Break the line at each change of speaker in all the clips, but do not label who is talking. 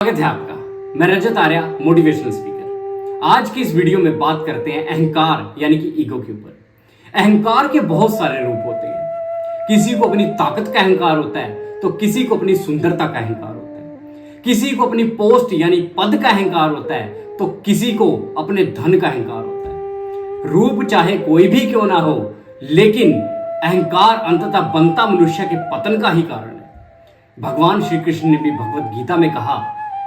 स्वागत है आपका। मैं रजत आर्या, मोटिवेशनल स्पीकर। आज की इस वीडियो में बात करते हैं अहंकार यानी कि ईगो के ऊपर। अहंकार के बहुत सारे रूप होते हैं। किसी को अपनी ताकत का अहंकार होता है तो किसी को अपनी सुंदरता का अहंकार होता है, किसी को अपनी पोस्ट यानी पद का अहंकार होता है तो किसी को अपने धन का अहंकार होता है। रूप चाहे कोई भी क्यों ना हो, लेकिन अहंकार अंततः बनता मनुष्य के पतन का ही कारण है। भगवान श्री कृष्ण ने भी भगवत गीता में कहा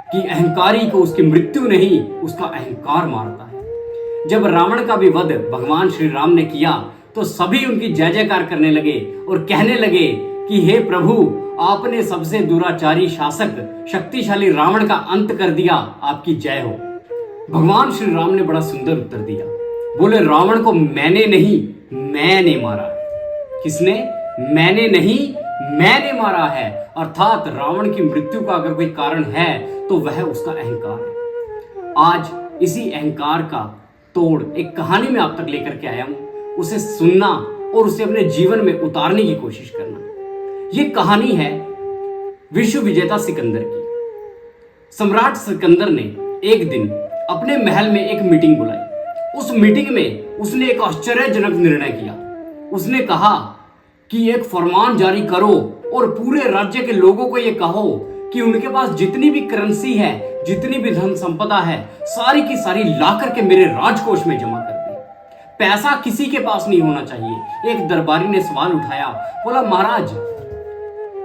कि अहंकारी को उसकी मृत्यु नहीं, उसका अहंकार मारता है। जब रावण का भी वध भगवान श्री राम ने किया तो सभी उनकी जय जयकार करने लगे और कहने लगे कि हे प्रभु, आपने सबसे दुराचारी शासक शक्तिशाली रावण का अंत कर दिया, आपकी जय हो। भगवान श्री राम ने बड़ा सुंदर उत्तर दिया, बोले रावण को मैंने नहीं, मैंने मारा। किसने? मैंने नहीं, मैंने मारा है। अर्थात रावण की मृत्यु का अगर कोई कारण है तो वह उसका अहंकार है। आज इसी अहंकार का तोड़ एक कहानी में आप तक लेकर के आया हूं। उसे सुनना और उसे अपने जीवन में उतारने की कोशिश करना। यह कहानी है विश्व विजेता सिकंदर की। सम्राट सिकंदर ने एक दिन अपने महल में एक मीटिंग बुलाई। उस मीटिंग में उसने एक आश्चर्यजनक निर्णय किया। उसने कहा कि एक फरमान जारी करो और पूरे राज्य के लोगों को यह कहो कि उनके पास जितनी भी करेंसी है, जितनी भी धन संपदा है, सारी की सारी ला करके मेरे राजकोष में जमा कर दे। पैसा किसी के पास नहीं होना चाहिए। एक दरबारी ने सवाल उठाया, बोला महाराज,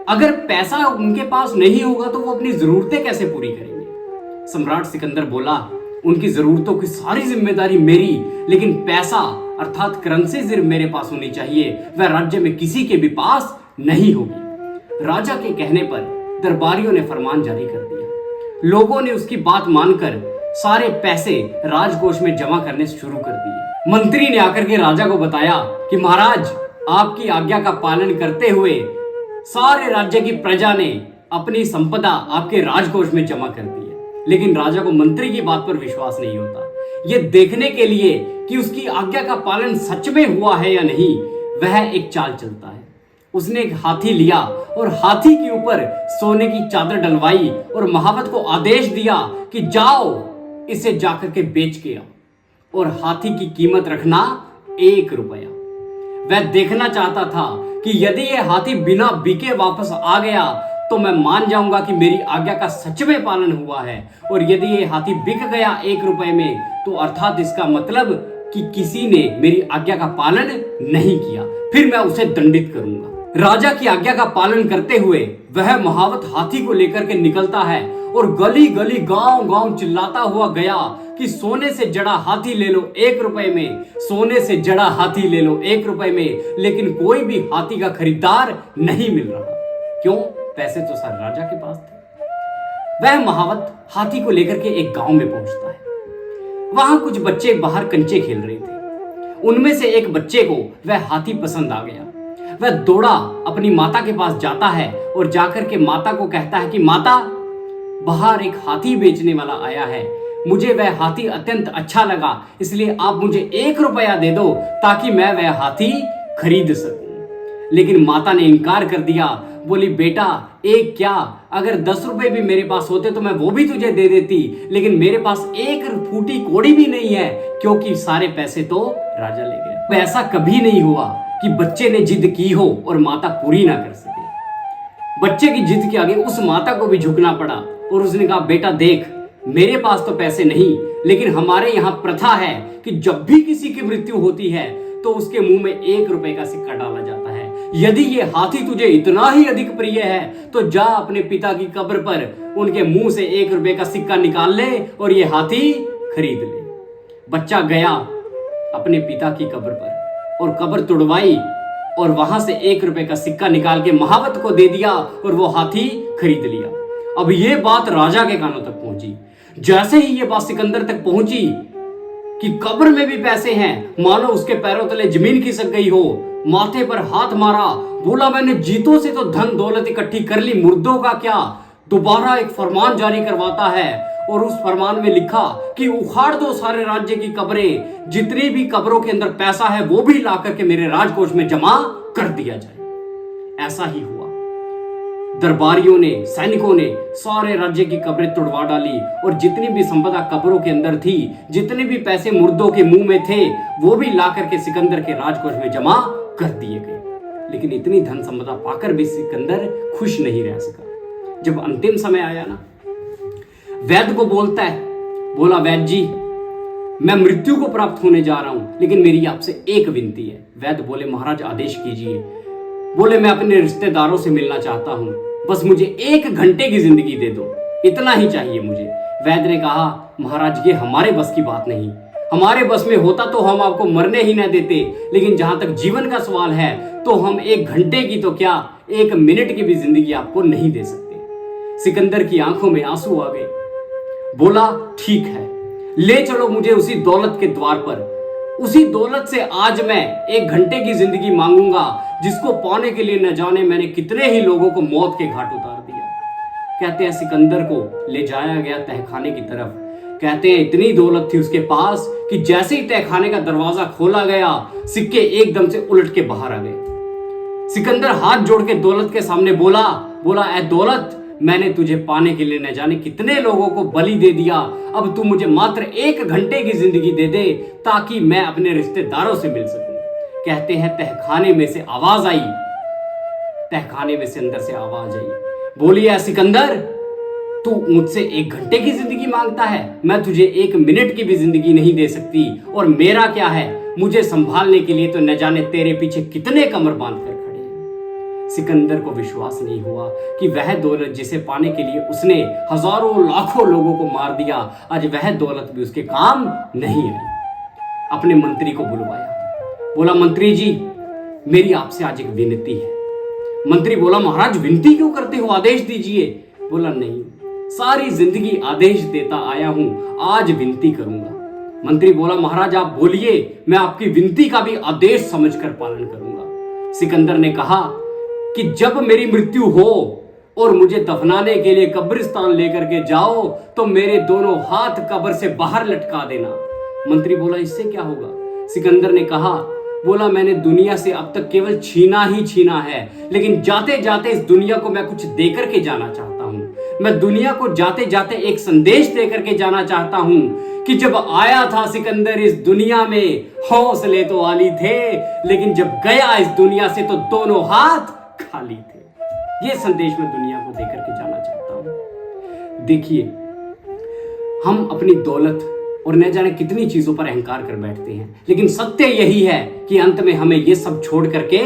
अगर पैसा उनके पास नहीं होगा तो वो अपनी जरूरतें कैसे पूरी करेंगे? सम्राट सिकंदर बोला, उनकी जरूरतों की सारी जिम्मेदारी मेरी, लेकिन पैसा अर्थात करेंसी सिर्फ मेरे पास होनी चाहिए, वह राज्य में किसी के भी पास नहीं होगी। राजा के कहने पर दरबारियों ने फरमान जारी कर दिया। लोगों ने उसकी बात मानकर सारे पैसे राजकोष में जमा करने शुरू कर दिए। मंत्री ने आकर के राजा को बताया कि महाराज, आपकी आज्ञा का पालन करते हुए सारे राज्य की प्रजा ने अपनी संपदा आपके राजकोष में जमा कर दी है। लेकिन राजा को मंत्री की बात पर विश्वास नहीं होता। यह देखने के लिए कि उसकी आज्ञा का पालन सच में हुआ है या नहीं, वह एक चाल चलता है। उसने एक हाथी लिया और हाथी के ऊपर सोने की चादर डलवाई और महावत को आदेश दिया कि जाओ इसे जाकर के बेच के आओ और हाथी की कीमत रखना 1 रुपया। वह देखना चाहता था कि यदि यह हाथी बिना बिके वापस आ गया तो मैं मान जाऊंगा कि मेरी आज्ञा का सच में पालन हुआ है, और यदि यह हाथी बिक गया 1 रुपए में तो अर्थात इसका मतलब कि किसी ने मेरी आज्ञा का पालन नहीं किया, फिर मैं उसे दंडित करूंगा। राजा की आज्ञा का पालन करते हुए वह महावत हाथी को लेकर के निकलता है और गली गली गांव गांव चिल्लाता हुआ गया कि सोने से जड़ा हाथी ले लो 1 रुपए में, सोने से जड़ा हाथी ले लो 1 रुपए में। लेकिन कोई भी हाथी का खरीदार नहीं मिल रहा। क्यों? पैसे तो सारे राजा के पास थे। वह महावत हाथी को लेकर के एक गांव में पहुंचता है। वहां कुछ बच्चे बाहर कंचे खेल रहे थे। उनमें से एक बच्चे को वह हाथी पसंद आ गया। वह दौड़ा अपनी माता के पास जाता है और जाकर के माता को कहता है कि माता, बाहर एक हाथी बेचने वाला आया है, मुझे वह हाथी अत्यंत अच्छा लगा, इसलिए आप मुझे 1 रुपया दे दो ताकि मैं वह हाथी खरीद सकूं। लेकिन माता ने इनकार कर दिया। बोली, बेटा, एक क्या, अगर 10 रुपए भी मेरे पास होते तो मैं वो भी तुझे दे देती, लेकिन मेरे पास 1 फूटी कौड़ी भी नहीं है, क्योंकि सारे पैसे तो राजा ले गया। तो ऐसा कभी नहीं हुआ कि बच्चे ने जिद की हो और माता पूरी ना कर सके। बच्चे की जिद के आगे उस माता को भी झुकना पड़ा और उसने कहा, बेटा देख, मेरे पास तो पैसे नहीं, लेकिन हमारे यहाँ प्रथा है कि जब भी किसी की मृत्यु होती है तो उसके मुंह में 1 रुपए का सिक्का डाला जाता है। यदि ये हाथी तुझे इतना ही अधिक प्रिय है तो जा अपने पिता की कब्र पर उनके मुंह से 1 रुपए का सिक्का निकाल ले और ये हाथी खरीद ले। बच्चा गया अपने पिता की कब्र पर और कब्र तुड़वाई और वहां से 1 रुपए का सिक्का निकाल के महावत को दे दिया और वो हाथी खरीद लिया। अब ये बात राजा के कानों तक पहुंची। जैसे ही ये बात सिकंदर तक पहुंची कि कब्र में भी पैसे हैं, मानो उसके पैरों तले जमीन खिसक गई हो। माथे पर हाथ मारा, बोला, मैंने जीतों से तो धन दौलत इकट्ठी कर ली, मुर्दों का क्या। दोबारा एक फरमान जारी करवाता है और उस फरमान में लिखा कि उखाड़ दो सारे राज्य की कब्रें, जितनी भी कब्रों के अंदर पैसा है वो भी ला करके मेरे राजकोष में जमा कर दिया जाए। ऐसा ही हुआ। दरबारियों ने, सैनिकों ने सारे राज्य की कब्रें तुड़वा डाली और जितनी भी संपदा कब्रों के अंदर थी, जितने भी पैसे मुर्दों के मुंह में थे, वो भी ला करके सिकंदर के राजकोष में जमा कर दिए गए। लेकिन इतनी धन संपदा पाकर भी सिकंदर खुश नहीं रह सका। जब अंतिम समय आया ना, वैद्य को बोलता है, बोला वैद्य जी, मैं मृत्यु को प्राप्त होने जा रहा हूं, लेकिन मेरी आपसे एक विनती है। वैद्य बोले, महाराज आदेश कीजिए। बोले, मैं अपने रिश्तेदारों से मिलना चाहता हूं, बस मुझे 1 घंटे की जिंदगी दे दो, इतना ही चाहिए मुझे। वैद्य ने कहा, महाराज ये हमारे बस की बात नहीं, हमारे बस में होता तो हम आपको मरने ही न देते, लेकिन जहां तक जीवन का सवाल है तो हम 1 घंटे की तो क्या 1 मिनट की भी जिंदगी आपको नहीं दे सकते। सिकंदर की आंखों में आंसू आ गए। बोला, ठीक है, ले चलो मुझे उसी दौलत के द्वार पर, उसी दौलत से आज मैं 1 घंटे की जिंदगी मांगूंगा, जिसको पाने के लिए न जाने मैंने कितने ही लोगों को मौत के घाट उतार दिया। कहते हैं सिकंदर को ले जाया गया तहखाने की तरफ। कहते हैं इतनी दौलत थी उसके पास कि जैसे ही तहखाने का दरवाजा खोला गया, सिक्के एकदम से उलट के बाहर आ गए। सिकंदर हाथ जोड़ के दौलत के सामने बोला, ऐ दौलत, मैंने तुझे पाने के लिए न जाने कितने लोगों को बलि दे दिया, अब तू मुझे मात्र 1 घंटे की जिंदगी दे दे ताकि मैं अपने रिश्तेदारों से मिल सकूं। कहते हैं तहखाने में से आवाज आई, तहखाने में से अंदर से आवाज आई, बोली, ऐ सिकंदर, तू मुझसे 1 घंटे की जिंदगी मांगता है, मैं तुझे 1 मिनट की भी जिंदगी नहीं दे सकती, और मेरा क्या है, मुझे संभालने के लिए तो न जाने तेरे पीछे कितने कमर बांध कर खड़े हैं। सिकंदर को विश्वास नहीं हुआ कि वह दौलत जिसे पाने के लिए उसने हजारों लाखों लोगों को मार दिया, आज वह दौलत भी उसके काम नहीं आई। अपने मंत्री को बुलवाया, बोला, मंत्री जी, मेरी आपसे आज एक विनती है। मंत्री बोला, महाराज विनती क्यों करते हो, आदेश दीजिए। बोला, नहीं, सारी जिंदगी आदेश देता आया हूं, आज विनती करूंगा। मंत्री बोला, महाराज आप बोलिए, मैं आपकी विनती का भी आदेश समझकर पालन करूंगा। सिकंदर ने कहा कि जब मेरी मृत्यु हो और मुझे दफनाने के लिए कब्रिस्तान लेकर के जाओ तो मेरे दोनों हाथ कब्र से बाहर लटका देना। मंत्री बोला, इससे क्या होगा। सिकंदर ने कहा, बोला, मैंने दुनिया से अब तक केवल छीना ही छीना है, लेकिन जाते जाते इस दुनिया को मैं कुछ देकर के जाना चाहता हूं। मैं दुनिया को जाते जाते एक संदेश देकर के जाना चाहता हूं कि जब आया था सिकंदर इस दुनिया में, हौसले तो आली थे, लेकिन जब गया इस दुनिया से तो दोनों हाथ खाली थे। यह संदेश मैं दुनिया को देकर के जाना चाहता हूं। देखिए, हम अपनी दौलत और न जाने कितनी चीजों पर अहंकार कर बैठते हैं, लेकिन सत्य यही है कि अंत में हमें यह सब छोड़ करके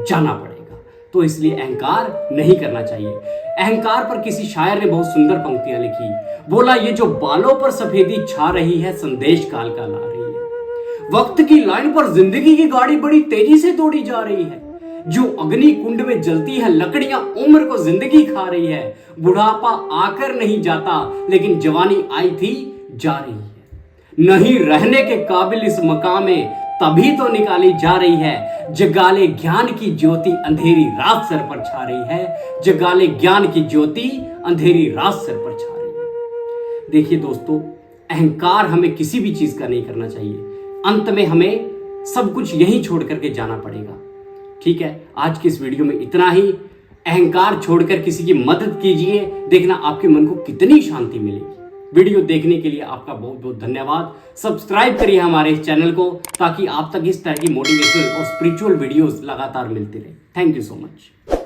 जाना पड़ेगा। तो इसलिए अहंकार नहीं करना चाहिए। अहंकार पर किसी शायर ने बहुत सुंदर पंक्तियां लिखी। बोला, ये जो बालों पर सफेदी छा रही है, संदेश काल का ला रही है। वक्त की लाइन पर जिंदगी की गाड़ी बड़ी तेजी से दौड़ी जा रही है। जो अग्नि कुंड में जलती है लकड़ियां, उम्र को जिंदगी खा रही है। बुढ़ापा आकर नहीं जाता, लेकिन जवानी आई थी जा रही है। नहीं रहने के काबिल इस मकाम में, तभी तो निकाली जा रही है। जगाले ज्ञान की ज्योति, अंधेरी रात सर पर छा रही है। जगाले ज्ञान की ज्योति, अंधेरी रात सर पर छा रही है। देखिए दोस्तों, अहंकार हमें किसी भी चीज का नहीं करना चाहिए। अंत में हमें सब कुछ यहीं छोड़ करके जाना पड़ेगा। ठीक है, आज की इस वीडियो में इतना ही। अहंकार छोड़कर किसी की मदद कीजिए, देखना आपके मन को कितनी शांति मिलेगी। वीडियो देखने के लिए आपका बहुत बहुत धन्यवाद। सब्सक्राइब करिए हमारे इस चैनल को, ताकि आप तक इस तरह की मोटिवेशनल और स्पिरिचुअल वीडियोस लगातार मिलते रहे। Thank you so much.